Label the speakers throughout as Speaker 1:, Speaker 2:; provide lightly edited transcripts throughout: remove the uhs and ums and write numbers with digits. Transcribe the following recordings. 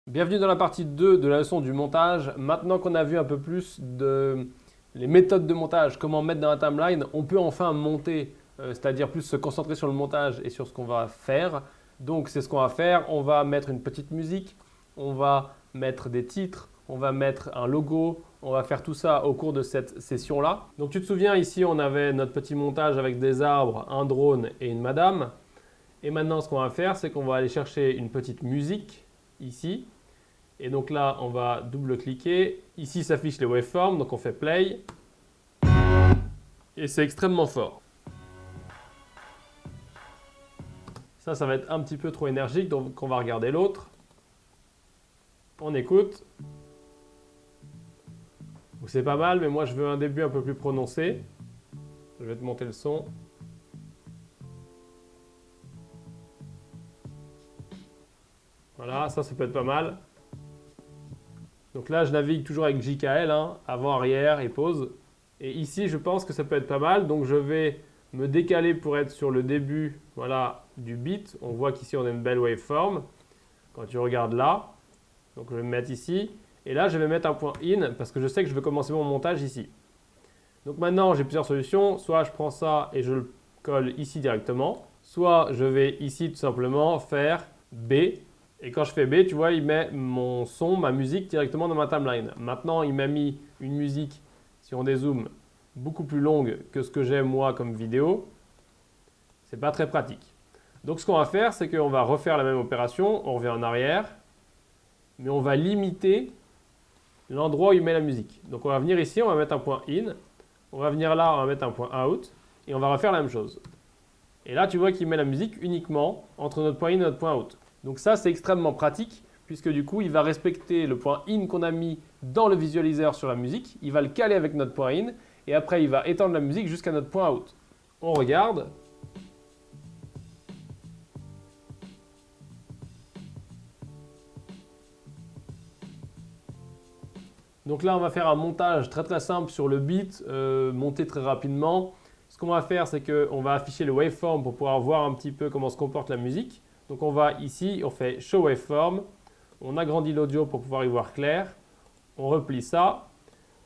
Speaker 1: Bienvenue dans la partie 2 de la leçon du montage. Maintenant qu'on a vu un peu plus les méthodes de montage, comment mettre dans la timeline, on peut enfin monter, c'est-à-dire plus se concentrer sur le montage et sur ce qu'on va faire. Donc c'est ce qu'on va faire, on va mettre une petite musique, on va mettre des titres, on va mettre un logo, on va faire tout ça au cours de cette session-là. Donc tu te souviens, ici on avait notre petit montage avec des arbres, un drone et une madame. Et maintenant ce qu'on va faire, c'est qu'on va aller chercher une petite musique, ici. Et donc là, on va double-cliquer. Ici s'affichent les waveforms, donc on fait play. Et c'est extrêmement fort. Ça va être un petit peu trop énergique, donc on va regarder l'autre. On écoute. C'est pas mal, mais moi je veux un début un peu plus prononcé. Je vais te monter le son. Voilà, ça peut être pas mal. Donc là, je navigue toujours avec JKL, avant, arrière et pause. Et ici, je pense que ça peut être pas mal. Donc je vais me décaler pour être sur le début voilà, du beat. On voit qu'ici, on a une belle waveform. Quand tu regardes là, donc je vais me mettre ici. Et là, je vais mettre un point in parce que je sais que je veux commencer mon montage ici. Donc maintenant, j'ai plusieurs solutions. Soit je prends ça et je le colle ici directement. Soit je vais ici tout simplement faire B. Et quand je fais B, tu vois, il met mon son, ma musique directement dans ma timeline. Maintenant, il m'a mis une musique, si on dézoome, beaucoup plus longue que ce que j'ai moi comme vidéo. C'est pas très pratique. Donc ce qu'on va faire, c'est qu'on va refaire la même opération, on revient en arrière, mais on va limiter l'endroit où il met la musique. Donc on va venir ici, on va mettre un point in, on va venir là, on va mettre un point out, et on va refaire la même chose. Et là, tu vois qu'il met la musique uniquement entre notre point in et notre point out. Donc ça, c'est extrêmement pratique, puisque du coup, il va respecter le point in qu'on a mis dans le visualiseur sur la musique, il va le caler avec notre point in, et après, il va étendre la musique jusqu'à notre point out. On regarde. Donc là, on va faire un montage très très simple sur le beat, monté très rapidement. Ce qu'on va faire, c'est qu'on va afficher le waveform pour pouvoir voir un petit peu comment se comporte la musique. Donc on va ici, on fait Show Waveform, on agrandit l'audio pour pouvoir y voir clair, on replie ça,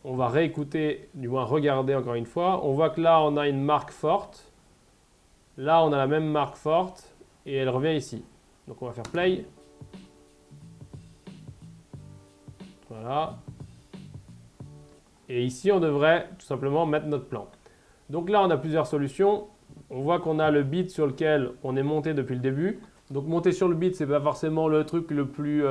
Speaker 1: on va réécouter, du moins regarder encore une fois. On voit que là, on a une marque forte. Là, on a la même marque forte et elle revient ici. Donc on va faire Play. Voilà. Et ici, on devrait tout simplement mettre notre plan. Donc là, on a plusieurs solutions. On voit qu'on a le beat sur lequel on est monté depuis le début. Donc monter sur le beat, c'est pas forcément le truc le plus...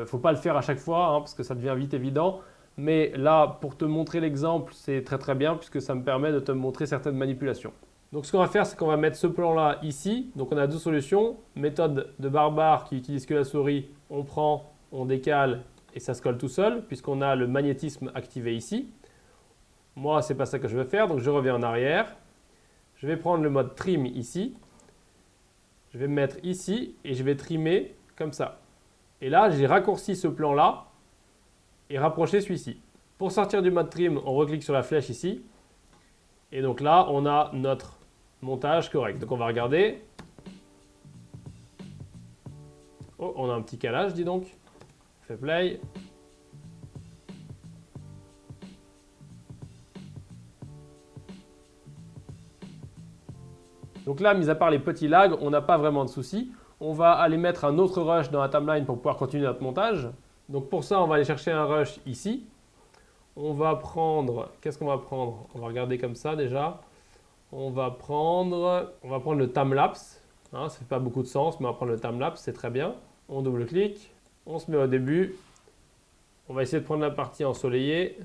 Speaker 1: faut pas le faire à chaque fois, parce que ça devient vite évident. Mais là, pour te montrer l'exemple, c'est très très bien puisque ça me permet de te montrer certaines manipulations. Donc ce qu'on va faire, c'est qu'on va mettre ce plan-là ici. Donc on a deux solutions. Méthode de barbare qui utilise que la souris. On prend, on décale et ça se colle tout seul puisqu'on a le magnétisme activé ici. Moi, c'est pas ça que je vais faire, donc je reviens en arrière. Je vais prendre le mode trim ici. Je vais me mettre ici et je vais trimer comme ça. Et là, j'ai raccourci ce plan-là et rapproché celui-ci. Pour sortir du mode trim, on reclique sur la flèche ici. Et donc là, on a notre montage correct. Donc on va regarder. Oh, on a un petit calage, dis donc. On fait play. Donc là, mis à part les petits lags, on n'a pas vraiment de soucis. On va aller mettre un autre rush dans la timeline pour pouvoir continuer notre montage. Donc pour ça, on va aller chercher un rush ici. On va prendre, qu'est-ce qu'on va prendre? On va regarder comme ça déjà. On va prendre le timelapse. Ça ne fait pas beaucoup de sens, mais on va prendre le timelapse, c'est très bien. On double-clique, on se met au début. On va essayer de prendre la partie ensoleillée.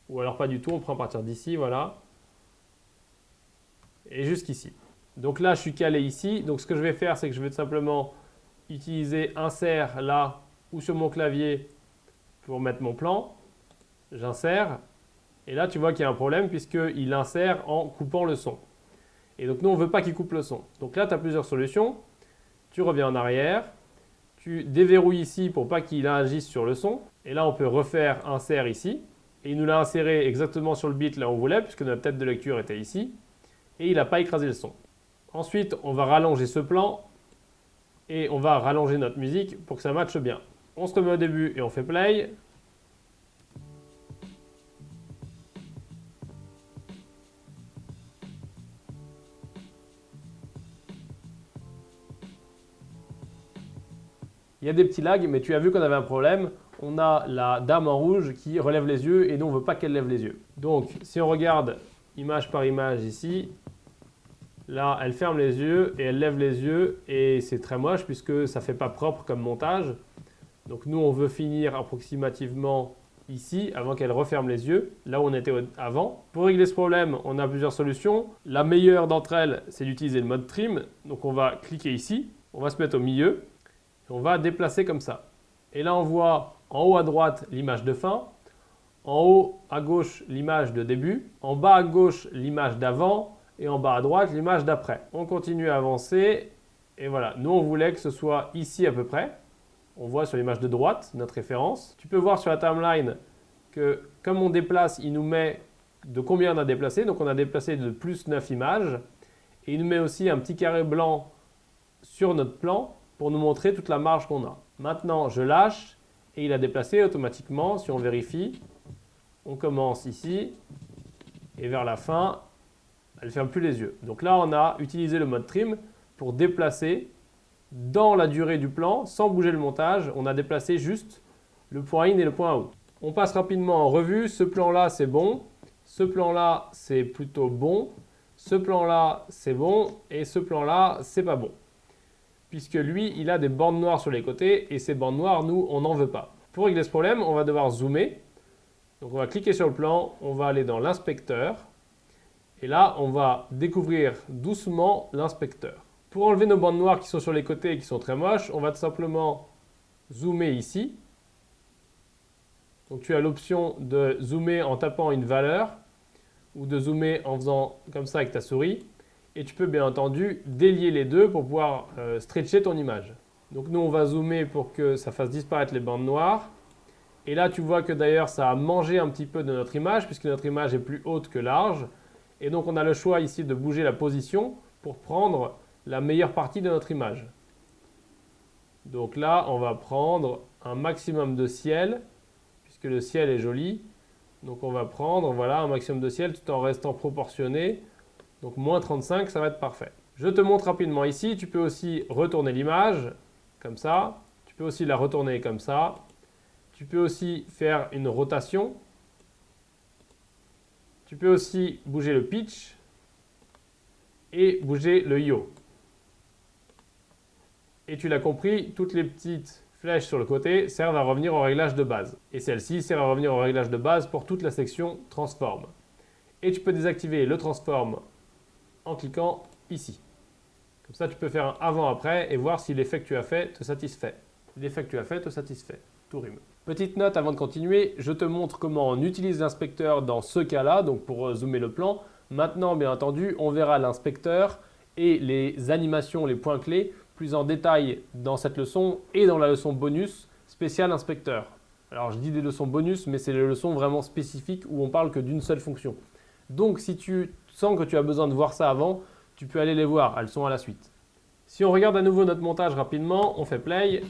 Speaker 1: Ou alors pas du tout, on prend à partir d'ici, voilà. Et jusqu'ici. Donc là, je suis calé ici. Donc ce que je vais faire, c'est que je vais tout simplement utiliser insert là ou sur mon clavier pour mettre mon plan. J'insère. Et là, tu vois qu'il y a un problème puisqu'il insère en coupant le son. Et donc nous, on ne veut pas qu'il coupe le son. Donc là, tu as plusieurs solutions. Tu reviens en arrière. Tu déverrouilles ici pour pas qu'il agisse sur le son. Et là, on peut refaire insert ici. Et il nous l'a inséré exactement sur le bit là où on voulait puisque notre tête de lecture était ici. Et il n'a pas écrasé le son. Ensuite, on va rallonger ce plan. Et on va rallonger notre musique pour que ça matche bien. On se remet au début et on fait play. Il y a des petits lags, mais tu as vu qu'on avait un problème. On a la dame en rouge qui relève les yeux et nous on ne veut pas qu'elle lève les yeux. Donc si on regarde image par image ici, là elle ferme les yeux et elle lève les yeux et c'est très moche puisque ça ne fait pas propre comme montage. Donc nous on veut finir approximativement ici avant qu'elle referme les yeux, là où on était avant. Pour régler ce problème, on a plusieurs solutions. La meilleure d'entre elles, c'est d'utiliser le mode trim. Donc on va cliquer ici, on va se mettre au milieu. Et on va déplacer comme ça. Et là, on voit en haut à droite l'image de fin, en haut à gauche l'image de début, en bas à gauche l'image d'avant et en bas à droite l'image d'après. On continue à avancer et voilà. Nous, on voulait que ce soit ici à peu près. On voit sur l'image de droite notre référence. Tu peux voir sur la timeline que comme on déplace, il nous met de combien on a déplacé. Donc, on a déplacé de plus 9 images. Et il nous met aussi un petit carré blanc sur notre plan pour nous montrer toute la marge qu'on a. Maintenant, je lâche et il a déplacé automatiquement. Si on vérifie, on commence ici et vers la fin, elle ne ferme plus les yeux. Donc là, on a utilisé le mode trim pour déplacer dans la durée du plan, sans bouger le montage. On a déplacé juste le point in et le point out. On passe rapidement en revue. Ce plan-là, c'est bon. Ce plan-là, c'est plutôt bon. Ce plan-là, c'est bon. Et ce plan-là, c'est pas bon. Puisque lui, il a des bandes noires sur les côtés et ces bandes noires, nous, on n'en veut pas. Pour régler ce problème, on va devoir zoomer. Donc on va cliquer sur le plan, on va aller dans l'inspecteur et là, on va découvrir doucement l'inspecteur. Pour enlever nos bandes noires qui sont sur les côtés et qui sont très moches, on va tout simplement zoomer ici. Donc tu as l'option de zoomer en tapant une valeur ou de zoomer en faisant comme ça avec ta souris. Et tu peux bien entendu délier les deux pour pouvoir stretcher ton image. Donc nous on va zoomer pour que ça fasse disparaître les bandes noires. Et là tu vois que d'ailleurs ça a mangé un petit peu de notre image puisque notre image est plus haute que large. Et donc on a le choix ici de bouger la position pour prendre la meilleure partie de notre image. Donc là on va prendre un maximum de ciel puisque le ciel est joli. Donc on va prendre voilà, un maximum de ciel tout en restant proportionné. Donc moins 35, ça va être parfait. Je te montre rapidement ici, tu peux aussi retourner l'image, comme ça. Tu peux aussi la retourner comme ça. Tu peux aussi faire une rotation. Tu peux aussi bouger le pitch et bouger le yaw. Et tu l'as compris, toutes les petites flèches sur le côté servent à revenir au réglage de base. Et celle-ci sert à revenir au réglage de base pour toute la section transform. Et tu peux désactiver le transform en cliquant ici. Comme ça, tu peux faire un avant-après et voir si l'effet que tu as fait te satisfait. L'effet que tu as fait te satisfait. Tout rime. Petite note avant de continuer, je te montre comment on utilise l'inspecteur dans ce cas-là, donc pour zoomer le plan. Maintenant, bien entendu, on verra l'inspecteur et les animations, les points clés, plus en détail dans cette leçon et dans la leçon bonus spéciale inspecteur. Alors, je dis des leçons bonus, mais c'est les leçons vraiment spécifiques où on parle que d'une seule fonction. Donc, si tu sens que tu as besoin de voir ça avant, tu peux aller les voir, elles sont à la suite. Si on regarde à nouveau notre montage rapidement, on fait play.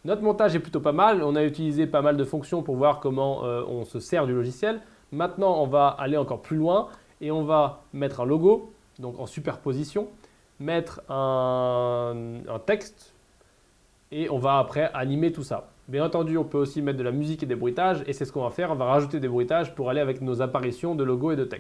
Speaker 1: Notre montage est plutôt pas mal, on a utilisé pas mal de fonctions pour voir comment on se sert du logiciel. Maintenant, on va aller encore plus loin et on va mettre un logo, donc en superposition, mettre un texte et on va après animer tout ça. Bien entendu, on peut aussi mettre de la musique et des bruitages et c'est ce qu'on va faire, on va rajouter des bruitages pour aller avec nos apparitions de logo et de texte.